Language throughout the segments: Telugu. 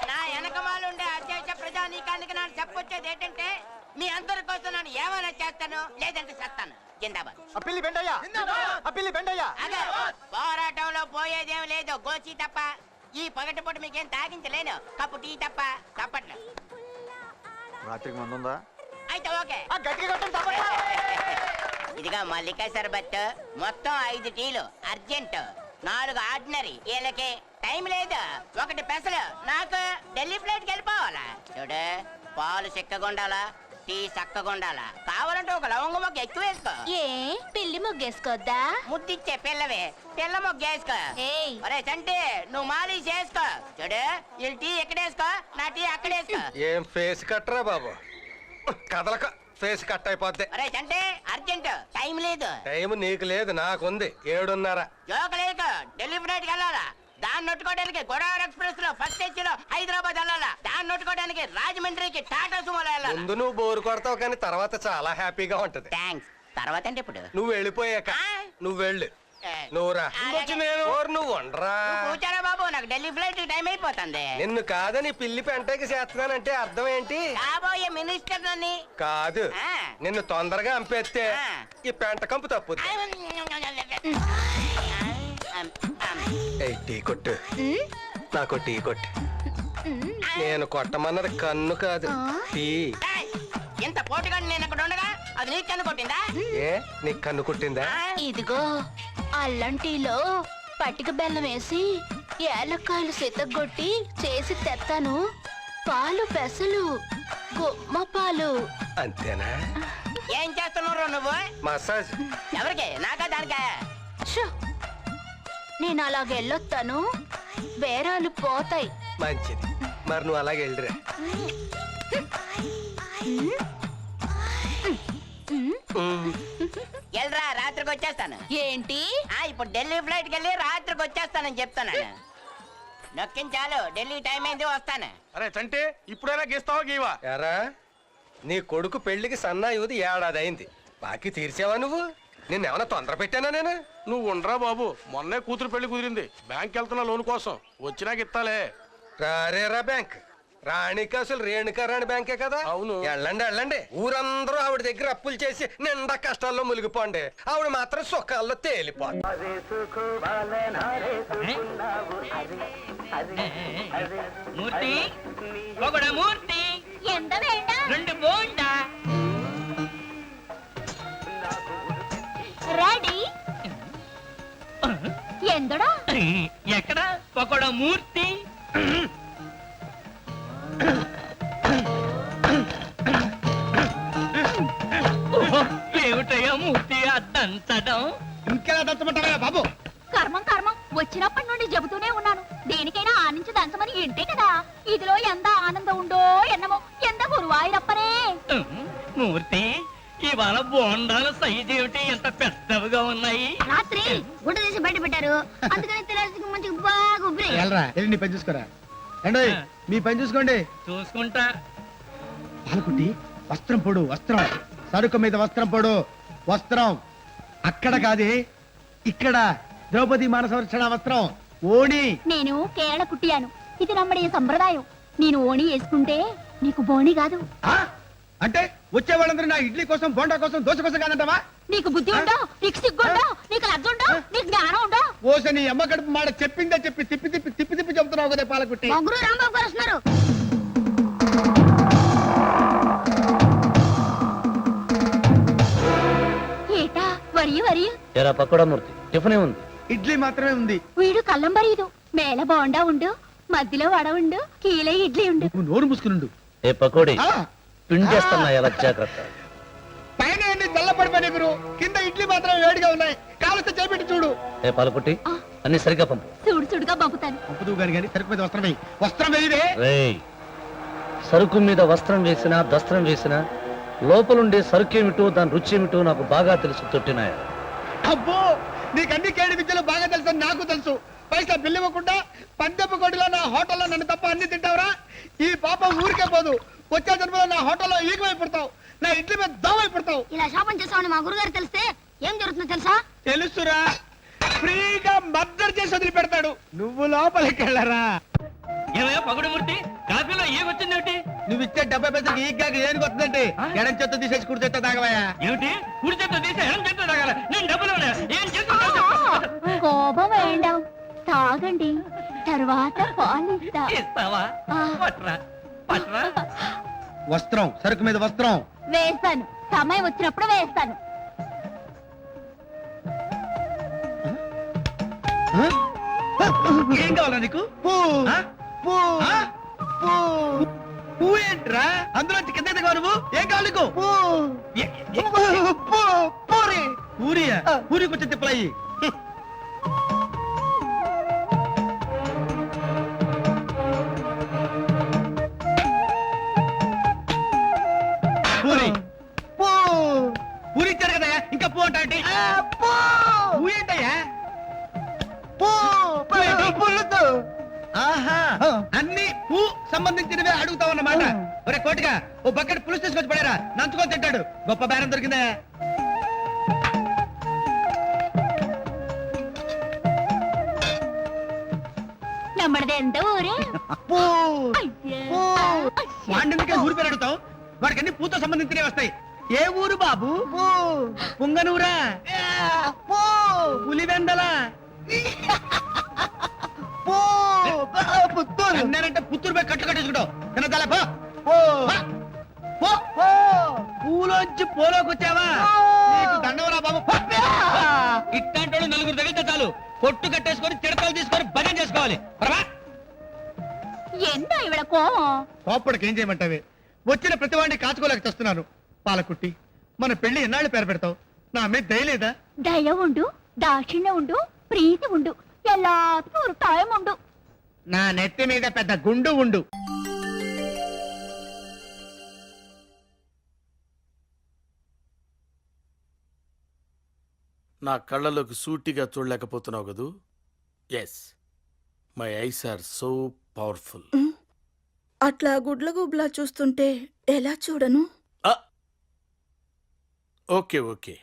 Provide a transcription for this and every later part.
నా వెనకమాలుండే అధ్యక్ష ప్రజానీకానికి నాకు చెప్పొచ్చేది ఏంటంటే మీ అందరి కోసం నేను ఏమైనా చేస్తాను, లేదంటే చేస్తాను. జిందాబాద్. పోరాటంలో పోయేదేం లేదు, గోచి తప్ప. ఈ పగటిపూట మీకేం తాగించలేను, కప్పు టీ తప్ప. తప్పట్లు రాత్రికి మందుందా? అయితే ఓకే. ఇదిగా మల్లికా సర్బత్ మొత్తం 5 టీలు అర్జెంట్, 4 ఆర్డినరీ. వీళ్ళకి టైం లేదు. 1 పెసలు. నాకు ఢిల్లీ ఫ్లైట్ కి వెళ్ళిపోవాలా. చూడు, పాలు చిక్కగుండాలా, టీ చక్కగుండాలా. కావాలంటే ఒక లవంగ మొగ్గ ఎక్కువ వేసుకో. ఏ పిల్లి మొగ్గేసుకోద్దా? ముద్దిచ్చే పిల్లవే, పిల్ల మొగ్గ వేసుకో. ఒరే చంటి, నువ్వు మాలి చేసుకో. చూడు, వీళ్ళు టీ ఎక్కడేసుకో, నా టీ అక్కడేసుకో. ఏం ఫేస్ కట్టరా బాబు, కదలక ఫేస్ కట్ అయిపోద్ది. ఒరే చంటి, అర్జెంట్, టైం లేదు. టైం నీకు లేదు, నాకుంది. 7:30. జోక లేదు, ఢిల్లీ ఫ్లైట్ కి వెళ్ళాలా. దాన్ని నొట్టుకోవడానికి గోదావరి ఎక్స్ప్రెస్ లో ఫస్ట్ ఏసీ లో హైదరాబాద్ వెళ్ళాలా. దాన్ని నొట్టుకోవడానికి రాజమండ్రికి టాటా సుమోలో వెళ్ళాలి. ముందు నువ్వు బోరు కొడతావు, కానీ తర్వాత చాలా హ్యాపీగా ఉంటది. థ్యాంక్స్. తర్వాత అంటే ఇప్పుడు నువ్వు వెళ్ళిపోయాక. నువ్వు వెళ్ళు. నువ్వురా. నువ్వు ఉండరా. కూర్చారా బాబు, నాకు ఢిల్లీ ఫ్లైట్ టైం అయిపోతుంది. నిన్ను కాదని పిల్లి పెంటకి చేస్తున్నానంటే అర్థం ఏంటి? కాబోయే మినిస్టర్ నన్ను కాదు, నిన్ను తొందరగా అంపేస్తే ఈ పెంట కంపు తప్పుద్ది. టీ కొట్టు, నాకు టీ కొట్టు. నేను కొట్టమన్నది కన్ను కాదు, టీ. ఎంత పోటుగా నేను అక్కడ ఉండగా అది నీకు కన్ను కొట్టిందా? ఏ, నీకు కన్ను కొట్టిందా? ఇదిగో అల్లం టీలో పట్టిక బెల్లం వేసి ఏలక్కాయలు సితగొట్టి చేసి తెత్తాను. పాలు పెసలు, గుమ్మ పాలు. అంతేనా? ఏం చేస్తున్నావు నువ్వు? మసాజ్. ఎవరికి? నాకా దానికా? నేను అలాగే వెళ్ళొస్తాను, బేరాలు పోతాయి. మంచిది, మరి నువ్వు అలాగే వెళ్ళిరా. వెళ్ళరా, రాత్రికి వచ్చేస్తాను. ఏంటి? ఇప్పుడు ఢిల్లీ ఫ్లైట్ కి వెళ్ళి రాత్రికి వచ్చేస్తానని చెప్తున్నాను. నొక్కించాలు, ఢిల్లీ టైం అయింది, వస్తాను. అరే చంటే, ఇప్పుడైనా గీస్తావా గీవా? ఎరా, నీ కొడుకు పెళ్లికి సన్నాయుది 1 ఏడాది అయింది. బాకీ తీర్చావా నువ్వు? నిన్నేమన్నా తొందర పెట్టానా నేను? నువ్వు ఉండరా బాబు, మొన్నే కూతురు పెళ్లి కుదిరింది. బ్యాంక్ వెళ్తున్నా లోన్ కోసం, వచ్చినాక ఇస్తాలే. రారేరా బ్యాంక్. రాణికి అసలు రేణుకా రాణి బ్యాంకే కదా. అవును. వెళ్ళండి వెళ్ళండి. ఊరందరూ ఆవిడ దగ్గర అప్పులు చేసి నిండా కష్టాల్లో మునిగిపోండి, ఆవిడ మాత్రం సుఖాల్లో తేలిపోండి. ఎక్కడ పకోడా మూర్తి? ఏమిటయ్యా మూర్తి అద్దంచడం? ఇంకెలా దంచమంటావా బాబు? కర్మం కర్మం, వచ్చినప్పటి నుండి చెబుతూనే ఉన్నాను, దేనికైనా ఆనించి దంచమని. ఏంటే కదా, ఇదిలో ఎంత ఆనందం ఉండో ఎన్నమో. ఎంత గురువాయిరప్పనే. మూర్తి, ఇవాళ బోండాల సైజు ఏమిటి ఎంత పెద్దవిగా ఉన్నాయి? రాత్రి గుడ్డ తీసి బయట పెట్టారు, అందుకని తెలిసి మంచిగా బాగా ఉబ్బినాయి. నీ పని చూసుకోరా. అండి, మీ పని చూసుకోండి. చూసుకుంటా. పాలకుట్టి, వస్త్రం పొడు, వస్త్రం. సరుకు మీద వస్త్రం పొడు, వస్త్రం. అక్కడ కాదే, ఇక్కడ. ద్రౌపది మానసరక్షణ వస్త్రం, ఓణి. నేను కేరళ కుట్టియాను, ఇది నమ్మడే సంప్రదాయం. నేను ఓణి వేసుకుంటే నీకు బోణి కాదు. అంటే వచ్చే వాళ్ళందరూ నా ఇడ్లీ కోసం, బోండా కోసం, దోశ కోసం కాదంటావా? నీకు బుద్ధి ఉండో, నీకు సిగ్గుండో, నీకు లజ్జుండో, నీకు జ్ఞానం ఉండో? ఓస నీ అమ్మ కడుపు మాట చెప్పిందే చెప్పి తిప్పి తిప్పి తిప్పి తిప్పి చెప్తున్నావు కదా పాలకుట్టి. ముగ్గురు రాంబాబు గారు వస్తున్నారు. ఏటా వరియు వరియు? ఎరా పకోడా మూర్తి, టిఫిన్ ఉంది. ఇడ్లీ మాత్రమే ఉంది. వీడు కళ్ళం బరీదు, మేల బోండా ఉండు, మధ్యలో వడ ఉండు, కీలే ఇడ్లీ ఉండు. నువ్వు నోరు మూసుకునుండు. ఏ పకోడీ, పిండేస్తున్నా, ఎలా జాగ్రత్త. పైన ఎన్ని చల్లపడిపోయిన గురు, కింద ఇడ్లీ మాత్రం వేడిగా ఉన్నాయి. కావలిస్తే చేపెట్టి చూడు. ఏ పాలకుట్టి, అన్ని సరిగ్గా పంపు. సుడు సుడుగా పంపుతాను. పంపుతూ గాని సరుకు మీద వస్త్రం వేయి. వస్త్రం వేయిదే. రేయ్, సరుకు మీద వస్త్రం వేసినా దస్త్రం వేసినా లోపలుండే సరుకు ఏమిటో, దాని రుచి ఏమిటో నాకు బాగా తెలుసు. తొట్టినాయ. అబ్బో, నీకు అన్ని కేడి విద్యలు బాగా తెలుసు. నాకు తెలుసు. పైసా బిల్లు ఇవ్వకుండా పందెపు కోడిలో నా హోటల్లో నన్ను తప్ప అన్ని తింటావురా? ఈ పాపం ఊరికే పోదు. వచ్చే జన్మలో నా హోటల్లో ఈగమైపడతావు, నా ఇడ్లీ మీద దోమైపడతావు. ఇలా శాపం చేసామని మా గురుగారు తెలిస్తే ఏం జరుగుతుందో తెలుసా? తెలుసురా. ఫ్రీగా మర్డర్ చేసి వదిలిపెడతాడు. నువ్వు లోపలికి వెళ్ళరా. ఏమయ్యా పగుడుమూర్తి, కాఫీలో ఏమొచ్చిందేమిటి? నువ్వు ఇచ్చే 70 పైసలకి ఈ గాకి ఏనుగు వస్తుందంటే ఎడం చేత్తో తీసేసి కుడి చేత్తో తాగవయ్యా. ఏమిటి కుడి చేత్తో తీసి ఎడం చేత్తో తాగాల? నేను డబ్బులు ఇవ్వలే. ఏం ఆ, చేస్తా కోపం వేయండి, తాగండి, తర్వాత పాలిస్తా. ఇస్తావా? ఆ. పట్రా పట్రా. వస్త్రం, సరుకు మీద వస్త్రం. వేస్తాను, సమయం వచ్చినప్పుడు వేస్తాను. ఏం కావాలా నీకు? పూ ఏంట్రా? అందులో కింద దిగవా నువ్వు? ఏం కావాలి నీకు? పూరియా? పూరి కొంచెం తిప్పలయ్యి. పూరి పూరి ఇచ్చారు కదా, ఇంకా పూ అంటే పూ ఏంటయ్యా? ఆహా, అన్ని పూ సంబంధించినవే అడుగుతావు అన్నమాట. ఒరే కోటిగా, ఓ బకెట్ పులుసు తీసుకొచ్చి పడారా, నంచుకొని తింటాడు. గొప్ప బేరం దొరికిందా? நம்மளது எந்த ஊரு? పూ ஐயா. వాడికే ఊరు పేరు అడుగుతావు? వాడికి అన్ని పూతో సంబంధించినవి వస్తాయి. ఏ ఊరు బాబు? పుంగనూరా? పులివెందల? అన్నారంటే పుత్తూరు పోయి కట్లు కట్టేసుకుంటావు. తినదాలే పో. పూలోంచి పోలోకి వచ్చావా? నీకు దండవరా బాబు. ఇట్లాంటి వాళ్ళు నలుగురు తగిలితే చాలు, పొట్టు కట్టేసుకొని తిడతలు తీసుకొని భజన చేసుకోవాలి. என்ன இவள கோவம்? కోప్పడికి ఏం చేయమంటావే? వచ్చిన ప్రతి వాడిని కాచుకోలేక తెస్తున్నాను. పాలకుట్టి, మన పెళ్లి ఎన్నాళ్ళు పేరు పెడతావు? నా మీద దయలేదా? దయ ఉండు, దాక్షిణ్యం ఉండు, ప్రీతి ఉండు, எல்லாத்துக்கும் ஒரு டைம் ఉండు. నా నెత్తి మీద పెద్ద గుండు ఉండు. నా కళ్ళలోకి సూటిగా చూడలేకపోతున్నావు కదూ? Yes, my eyes are so powerful. అట్లా గుడ్లగుబ్లా చూస్తుంటే ఎలా చూడను? ఓకే ఓకే,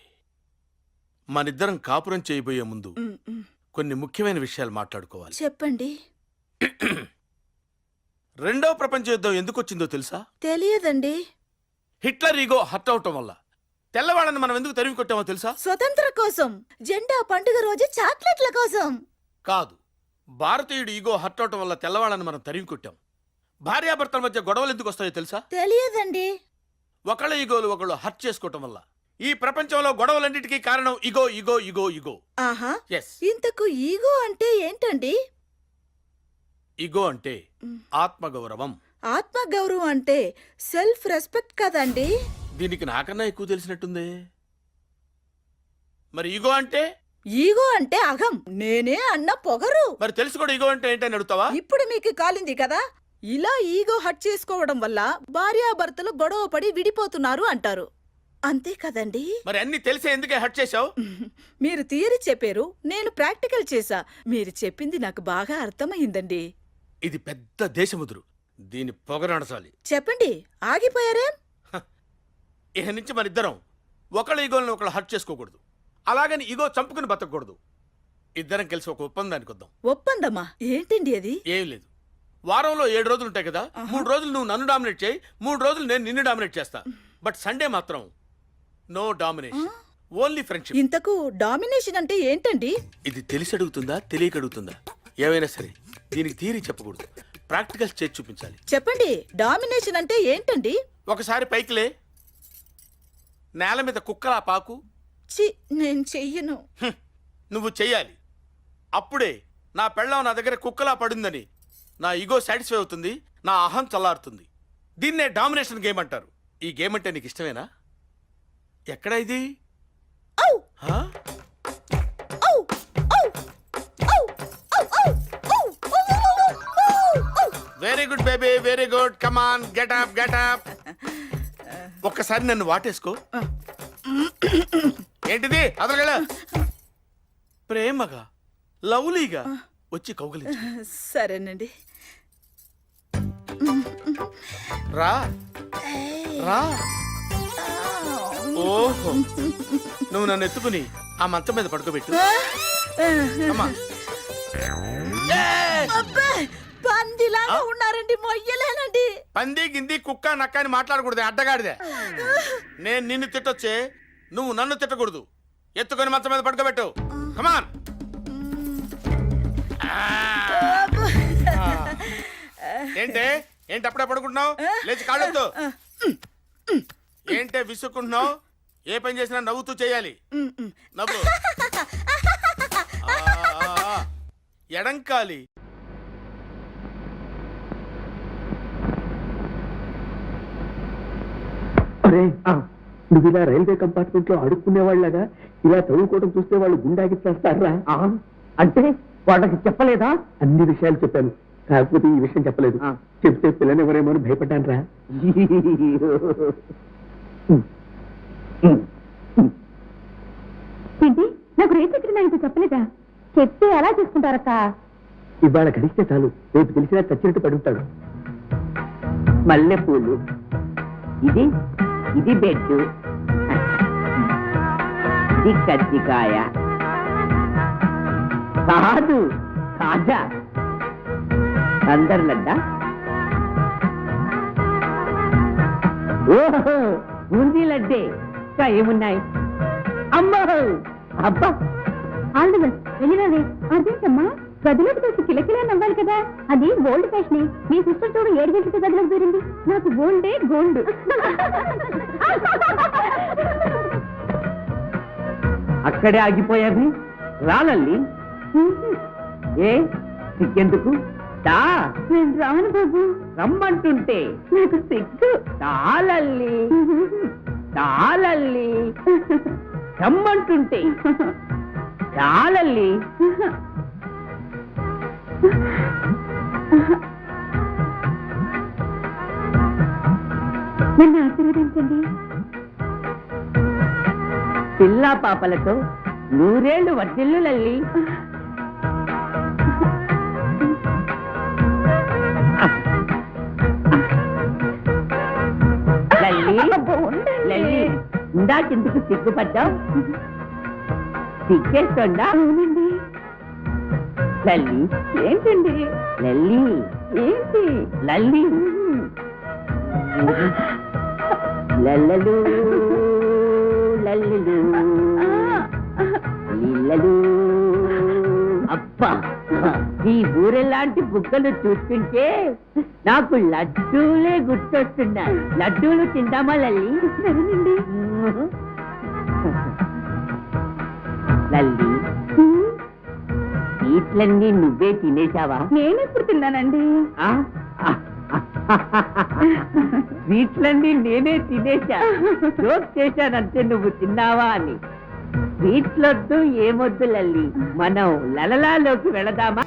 మనిద్దరం కాపురం చేయబోయే ముందు కొన్ని ముఖ్యమైన విషయాలు మాట్లాడుకోవాలి. చెప్పండి. రెండవ ప్రపంచ యుద్ధం ఎందుకు వచ్చిందో తెలుసా? తెలియదండి. హిట్లర్ ఈగో హర్ట్ అవటం వల్ల. తెల్లవాళ్ళని మనం ఎందుకు తరిమి కొట్టామో తెలుసా? స్వతంత్ర కోసం, జెండా పండుగ రోజు చాక్లెట్ల కోసం. కాదు, భారతీయుడు ఈగో హర్ట్ అవటం వల్ల తెల్లవాళ్ళని మనం తరిమి కొట్టాం. భార్యాభర్తల మధ్య గొడవలు ఎందుకు వస్తాయో తెలుసా? తెలియదండి. ఒకళ్ళ ఈగోలు ఒకళ్ళు హర్ట్ చేసుకోవటం వల్ల. ఈ ప్రపంచంలో గొడవలన్నిటికీ కారణం ఇగో ఇగో ఇగో ఇగో. ఆహా, ఎస్, ఇంతకు ఈగో అంటే ఏంటండి? ఇగో అంటే ఆత్మగౌరవం. ఆత్మగౌరవం అంటే సెల్ఫ్ రెస్పెక్ట్ కదండి? దీనికి నాకన్నా ఎక్కువ తెలిసినట్టుంది. మరి ఈగో అంటే? ఈగో అంటే అహం, నేనే అన్న పొగరు. మరి తెలుసు కూడా ఈగో అంటే ఏంటని అడుగుతావా? ఇప్పుడు మీకు కాలింది కదా. ఇలా ఈగో హట్ చేసుకోవడం వల్ల భార్యాభర్తలు గొడవ పడి విడిపోతున్నారు అంటారు. అంతే కదండి? మరి అన్ని తెలిసే ఎందుకే హర్ట్ చేశావు? మీరు థియరీ చెప్పారు, నేను ప్రాక్టికల్ చేశా. మీరు చెప్పింది నాకు బాగా అర్థమైందండి. ఇది పెద్ద దేశముదురు, దీని పొగరనసాలి. చెప్పండి, ఆగిపోయారేం? ఇక నుంచి మన ఇద్దరం ఒకళ్ళ ఈగోలను ఒకళ్ళు హర్ట్ చేసుకోకూడదు. అలాగని ఈగో చంపుకుని బతకూడదు. ఇద్దరం కలిసి ఒక ఒప్పందానికి వద్దాం. ఒప్పందమా? ఏంటండి అది? ఏం లేదు, వారంలో 7 రోజులు ఉంటాయి కదా. 3 రోజులు నువ్వు నన్ను డామినేట్ చేయి, 3 రోజులు నేను నిన్ను డామినేట్ చేస్తా. బట్ సండే మాత్రం నో డామినేషన్, ఓన్లీ ఫ్రెండ్షిప్. ఇంతకు డామినేషన్ అంటే ఏంటండి? ఇది తెలిసి అడుగుతుందా తెలియక అడుగుతుందా? ఏమైనా సరే దీనికి థియరీ చెప్పకూడదు, ప్రాక్టికల్స్ చేసి చూపించాలి. చెప్పండి, డామినేషన్ అంటే ఏంటండి? ఒకసారి పైకిలే, నేల మీద కుక్కలా పాకు. చి, నేను చెయ్యను. నువ్వు చెయ్యాలి. అప్పుడే నా పెళ్ళాం నా దగ్గర కుక్కలా పడిందని నా ఈగో సాటిస్ఫై అవుతుంది, నా అహం చల్లారుతుంది. దీన్నే డామినేషన్ గేమ్ అంటారు. ఈ గేమ్ అంటే నీకు ఇష్టమేనా? ఎక్కడ ఇది? ఔ! హా? ఔ! ఔ! ఔ! ఔ! ఔ! ఔ! ఔ! Very good baby, very good. Come on, get up, get up. ఒక్కసారి నన్ను వాటేసుకో. ఏంటిది? అదరగల ప్రేమగా లవ్లీగా వచ్చి కౌగలించు. సరేనండి. రా రా. ఓహో, నువ్వు నన్ను ఎత్తుకుని ఆ మంచం మీద పడుకోబెట్టు. అబ్బే, పందిలాగా ఉన్నారండి, మొయ్యలేనండి. పంది గింది కుక్క నక్క అని మాట్లాడకూడదు, అడ్డగాడిదే. నేను నిన్ను తిట్టొచ్చే, నువ్వు నన్ను తిట్టకూడదు. ఎత్తుకొని మంచం మీద పడుకోబెట్టు. కమాన్. ఏంటే ఏంటి అప్పుడే పడుకుంటున్నావు? లేచి కాళ్ళొద్దు. ఏంటే విసుక్కుంటున్నావు? ఏ పని చేసినా నవ్వుతూ చేయాలి. నవ్వు. ఎడంకాలి. నువ్వు ఇలా రైల్వే కంపార్ట్మెంట్ లో అడుక్కునేవాళ్ళగా ఇలా చదువుకోవడం చూస్తే వాళ్ళు గుండాకి చేస్తారా? అంటే వాళ్ళకి చెప్పలేదా? అన్ని విషయాలు చెప్పాను, కాకపోతే ఈ విషయం చెప్పలేదు. చెప్తే పిల్లని ఎవరేమో అని భయపడ్డాను రా. ఏంటి, నాకు రేపు ఎక్కడ చెప్పలేదా? చెప్తే ఎలా చేసుకుంటారక్క? ఇవాళ కలిస్తే చాలు, రేపు తెలిసినా చచ్చినట్టు పడుతాడు. మల్లెపూలు, ఇది ఇది బెడ్, ఇది కజ్జికాయ కాదు కాజా, అందర్లడ్డా, ఓహో బూందీ లడ్డే, ఇంకా ఏమున్నాయి? అమ్మో అబ్బా, వెళ్ళినవే అదేంటమ్మా, గదిలోకి చూసి కిలకిలా నవ్వాలి కదా, అది గోల్డ్ ఫ్యాషన్. మీ సిస్టర్ చూడు 7 గంటలకి గదిలోకి పేరింది. నాకు గోల్డే గోల్డ్. అక్కడే ఆగిపోయావి రాలల్లి. ఏ సిగ్గెందుకు? దా, నేను రాను బాబు. రమ్మంటుంటే నాకు సిగ్గు. తాళల్లి తాళల్లి, రమ్మంటుంటే తాళల్లి. నన్ను ఆశీర్వదించండి. పిల్లా పాపలతో 100 ఏళ్ళు వర్ధిల్లు లల్లి. లల్లి లల్లి, ఇందాకెందుకు సిగ్గుపడ్డావు? సిగ్గేస్తోందా? అవునండి. లల్లి ఏంటండి? లల్లి ఏంటి? లల్లి లల్లలు లల్లులు లిల్లలు. అబ్బా, ఈ ఊరెలాంటి బుగ్గలు చూస్తుంటే నాకు లడ్డూలే గుర్తొస్తున్నాయి. లడ్డూలు తిందామా లల్లి? సరేనండి. లల్లి, స్వీట్లన్నీ నువ్వే తినేశావా? నేనెప్పుడు తిన్నానండి? స్వీట్లన్నీ నేనే తినేశా. జోక్ చేశానంటే నువ్వు తిన్నావా అని. స్వీట్లొద్దు ఏమొద్దు లల్లి, మనం లలలాలోకి వెళదామా?